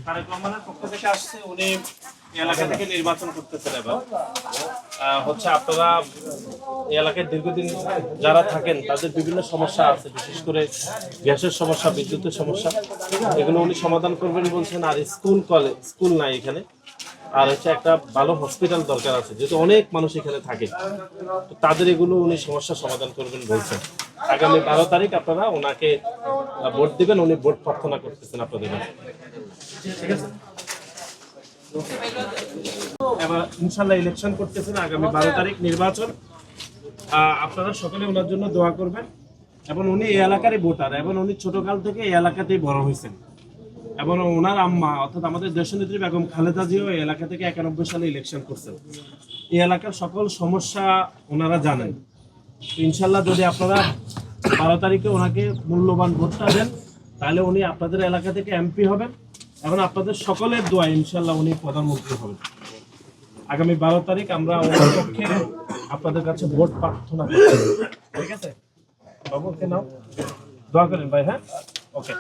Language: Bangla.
তারেক রহমানের পক্ষ থেকে আসছে, উনি এলাকা থেকে নির্বাচন করতেছেন। এবার হচ্ছে আপনারা এই এলাকায় দীর্ঘদিন যারা থাকেন তাদের বিভিন্ন সমস্যা আছে, বিশেষ করে গ্যাসের সমস্যা, বিদ্যুতের সমস্যা, এগুলো উনি সমাধান করবেন বলছেন। আর স্কুল নাই এখানে, আর হচ্ছে একটা ভালো হসপিটাল দরকার আছে, যেহেতু অনেক মানুষ এখানে থাকে, তো তাদের এগুলো উনি সমস্যার সমাধান করবেন বলছেন। আগামী 12 তারিখ আপনারা ওনাকে ভোট দিবেন, উনি ভোট প্রার্থনা করতেছেন আপনাদের কাছে, ঠিক আছে? এবার ইনশাল্লাহ ইলেকশন করতেছেন, আগামী 12 তারিখ নির্বাচন। আপনারা সকলে ওনার জন্য দোয়া করবেন। এবং উনি এই এলাকারই ভোটার, এবং উনি ছোটকাল থেকে এই এলাকাতেই বড় হয়েছেন, এবং ওনার আম্মা অর্থাৎ আমাদের দেশনেত্রী বেগম খালেদা জিও এই এলাকা থেকে 91 সালে ইলেকশন করছেন। এই এলাকার সকল সমস্যা ওনারা জানেন। ইনশাল্লাহ যদি আপনারা 12 তারিখে ওনাকে মূল্যবান ভোটটা দেন, তাহলে উনি আপনাদের এলাকা থেকে এমপি হবেন, এবং আপনাদের সকলের দোয়া ইনশাল্লাহ উনি প্রধানমন্ত্রী হবেন। আগামী 12 তারিখ আমরা ওনার পক্ষে আপনাদের কাছে ভোট প্রার্থনা করছি, ঠিক আছে? বাবু ওকে নাও, দোয়া করেন ভাই। হ্যাঁ, ওকে।